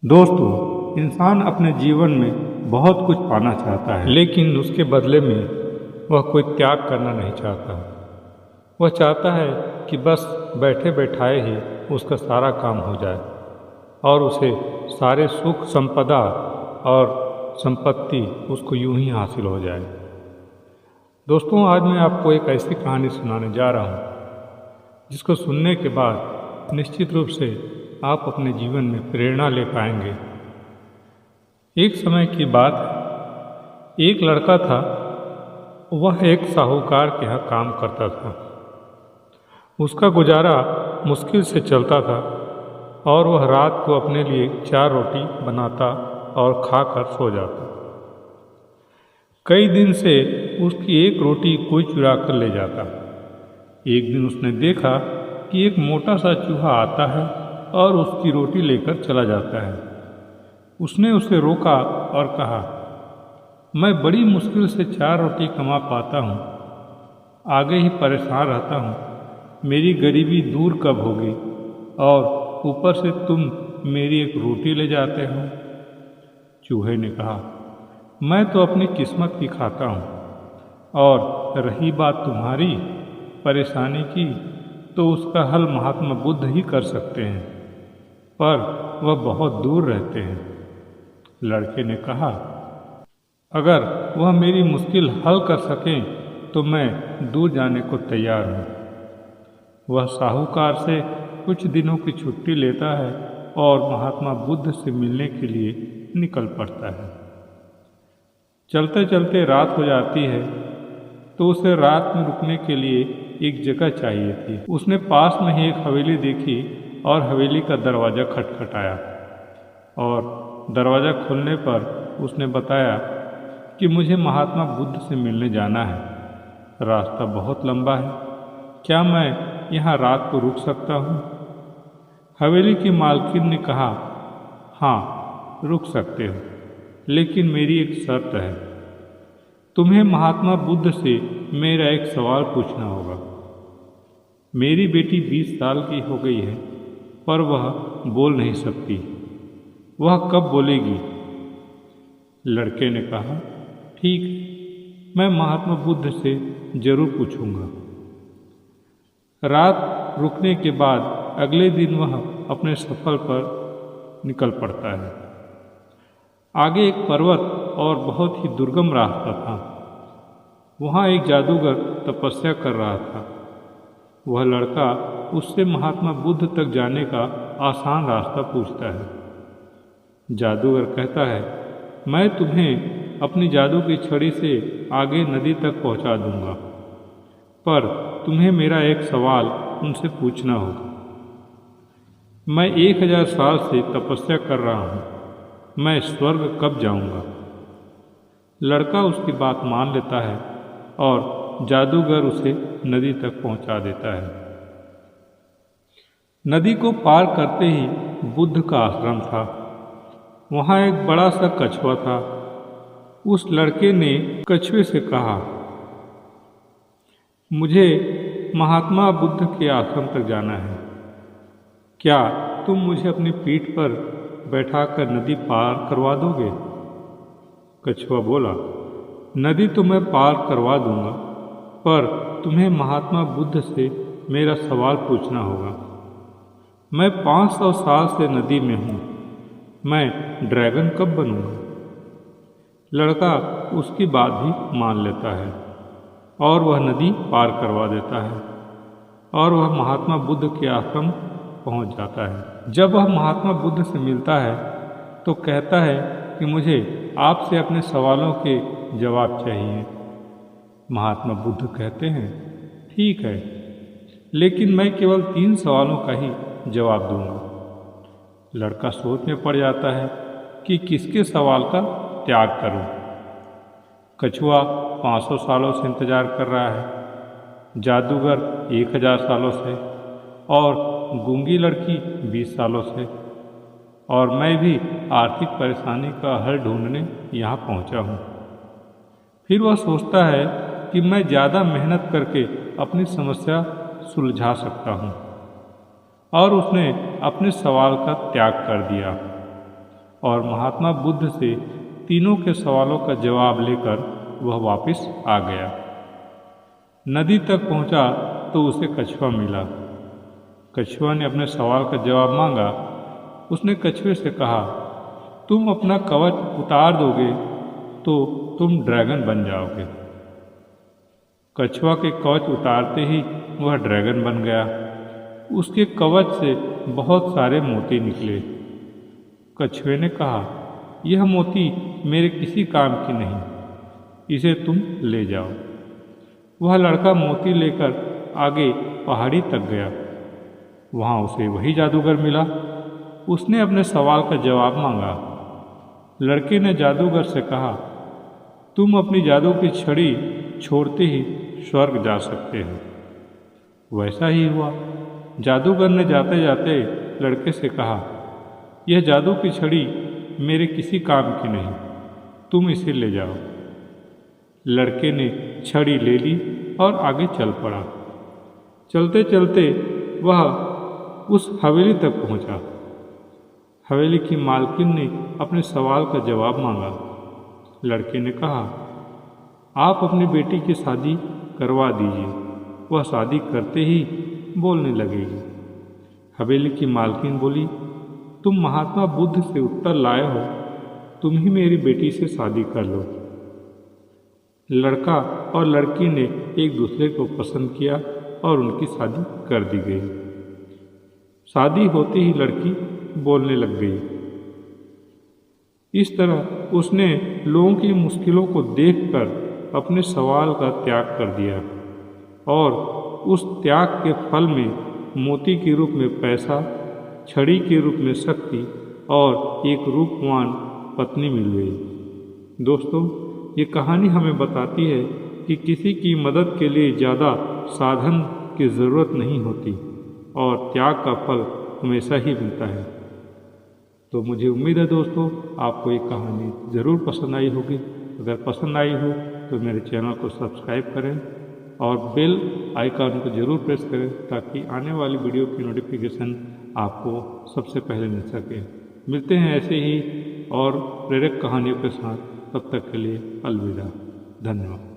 दोस्तों, इंसान अपने जीवन में बहुत कुछ पाना चाहता है, लेकिन उसके बदले में वह कोई त्याग करना नहीं चाहता। वह चाहता है कि बस बैठे बैठाए ही उसका सारा काम हो जाए और उसे सारे सुख संपदा और संपत्ति उसको यूं ही हासिल हो जाए। दोस्तों, आज मैं आपको एक ऐसी कहानी सुनाने जा रहा हूँ जिसको सुनने के बाद निश्चित रूप से आप अपने जीवन में प्रेरणा ले पाएंगे। एक समय की बात है, एक लड़का था। वह एक साहूकार के यहाँ काम करता था। उसका गुजारा मुश्किल से चलता था और वह रात को अपने लिए 4 रोटी बनाता और खाकर सो जाता। कई दिन से उसकी एक रोटी कोई चुरा कर ले जाता। एक दिन उसने देखा कि एक मोटा सा चूहा आता है और उसकी रोटी लेकर चला जाता है। उसने उसे रोका और कहा, मैं बड़ी मुश्किल से 4 रोटी कमा पाता हूँ, आगे ही परेशान रहता हूँ। मेरी गरीबी दूर कब होगी और ऊपर से तुम मेरी एक रोटी ले जाते हो। चूहे ने कहा, मैं तो अपनी किस्मत की खाता हूँ और रही बात तुम्हारी परेशानी की तो उसका हल महात्मा बुद्ध ही कर सकते हैं, पर वह बहुत दूर रहते हैं। लड़के ने कहा, अगर वह मेरी मुश्किल हल कर सकें तो मैं दूर जाने को तैयार हूँ। वह साहूकार से कुछ दिनों की छुट्टी लेता है और महात्मा बुद्ध से मिलने के लिए निकल पड़ता है। चलते चलते रात हो जाती है तो उसे रात में रुकने के लिए एक जगह चाहिए थी। उसने पास में ही एक हवेली देखी और हवेली का दरवाज़ा खटखटाया और दरवाज़ा खुलने पर उसने बताया कि मुझे महात्मा बुद्ध से मिलने जाना है। रास्ता बहुत लंबा है, क्या मैं यहाँ रात को रुक सकता हूँ? हवेली की मालकिन ने कहा, हाँ रुक सकते हो, लेकिन मेरी एक शर्त है। तुम्हें महात्मा बुद्ध से मेरा एक सवाल पूछना होगा। मेरी बेटी 20 साल की हो गई है पर वह बोल नहीं सकती। वह कब बोलेगी? लड़के ने कहा, ठीक, मैं महात्मा बुद्ध से जरूर पूछूंगा। रात रुकने के बाद अगले दिन वह अपने सफर पर निकल पड़ता है। आगे एक पर्वत और बहुत ही दुर्गम रास्ता था। वहाँ एक जादूगर तपस्या कर रहा था। वह लड़का उससे महात्मा बुद्ध तक जाने का आसान रास्ता पूछता है। जादूगर कहता है, मैं तुम्हें अपनी जादू की छड़ी से आगे नदी तक पहुंचा दूंगा, पर तुम्हें मेरा एक सवाल उनसे पूछना होगा। मैं 1000 साल से तपस्या कर रहा हूँ, मैं स्वर्ग कब जाऊंगा? लड़का उसकी बात मान लेता है और जादूगर उसे नदी तक पहुंचा देता है। नदी को पार करते ही बुद्ध का आश्रम था। वहाँ एक बड़ा सा कछुआ था। उस लड़के ने कछुए से कहा, मुझे महात्मा बुद्ध के आश्रम तक जाना है, क्या तुम मुझे अपनी पीठ पर बैठाकर नदी पार करवा दोगे? कछुआ बोला, नदी तो मैं पार करवा दूंगा, पर तुम्हें महात्मा बुद्ध से मेरा सवाल पूछना होगा। मैं 500 साल से नदी में हूँ, मैं ड्रैगन कब बनूंगा? लड़का उसकी बात भी मान लेता है और वह नदी पार करवा देता है और वह महात्मा बुद्ध के आश्रम पहुँच जाता है। जब वह महात्मा बुद्ध से मिलता है तो कहता है कि मुझे आपसे अपने सवालों के जवाब चाहिए। महात्मा बुद्ध कहते हैं, ठीक है, लेकिन मैं केवल 3 सवालों का ही जवाब दूंगा। लड़का सोच में पड़ जाता है कि किसके सवाल का त्याग करूं। कछुआ 500 सालों से इंतजार कर रहा है, जादूगर 1000 सालों से और गूंगी लड़की 20 सालों से, और मैं भी आर्थिक परेशानी का हल ढूंढने यहाँ पहुँचा हूँ। फिर वह सोचता है कि मैं ज़्यादा मेहनत करके अपनी समस्या सुलझा सकता हूँ, और उसने अपने सवाल का त्याग कर दिया। और महात्मा बुद्ध से तीनों के सवालों का जवाब लेकर वह वापस आ गया। नदी तक पहुंचा तो उसे कछुआ मिला। कछुआ ने अपने सवाल का जवाब मांगा। उसने कछुए से कहा, तुम अपना कवच उतार दोगे तो तुम ड्रैगन बन जाओगे। कछुआ के कवच उतारते ही वह ड्रैगन बन गया। उसके कवच से बहुत सारे मोती निकले। कछुए ने कहा, यह मोती मेरे किसी काम की नहीं, इसे तुम ले जाओ। वह लड़का मोती लेकर आगे पहाड़ी तक गया। वहाँ उसे वही जादूगर मिला। उसने अपने सवाल का जवाब मांगा। लड़के ने जादूगर से कहा, तुम अपनी जादू की छड़ी छोड़ते ही स्वर्ग जा सकते हो। वैसा ही हुआ। जादूगर ने जाते जाते लड़के से कहा, यह जादू की छड़ी मेरे किसी काम की नहीं, तुम इसे ले जाओ। लड़के ने छड़ी ले ली और आगे चल पड़ा। चलते चलते वह उस हवेली तक पहुंचा। हवेली की मालकिन ने अपने सवाल का जवाब मांगा। लड़के ने कहा, आप अपनी बेटी की शादी करवा दीजिए, वह शादी करते ही बोलने लगेगी। हवेली की मालकिन बोली, तुम महात्मा बुद्ध से उत्तर लाए हो, तुम ही मेरी बेटी से शादी कर लो। लड़का और लड़की ने एक दूसरे को पसंद किया और उनकी शादी कर दी गई। शादी होते ही लड़की बोलने लग गई। इस तरह उसने लोगों की मुश्किलों को देखकर अपने सवाल का त्याग कर दिया और उस त्याग के फल में मोती के रूप में पैसा, छड़ी के रूप में शक्ति और एक रूपवान पत्नी मिल गई। दोस्तों, ये कहानी हमें बताती है कि किसी की मदद के लिए ज़्यादा साधन की ज़रूरत नहीं होती और त्याग का फल हमेशा ही मिलता है। तो मुझे उम्मीद है दोस्तों, आपको ये कहानी ज़रूर पसंद आई होगी। अगर पसंद आई हो तो मेरे चैनल को सब्सक्राइब करें और बेल आइकन को ज़रूर प्रेस करें ताकि आने वाली वीडियो की नोटिफिकेशन आपको सबसे पहले मिल सके। मिलते हैं ऐसे ही और प्रेरक कहानियों के साथ। तब तक के लिए अलविदा। धन्यवाद।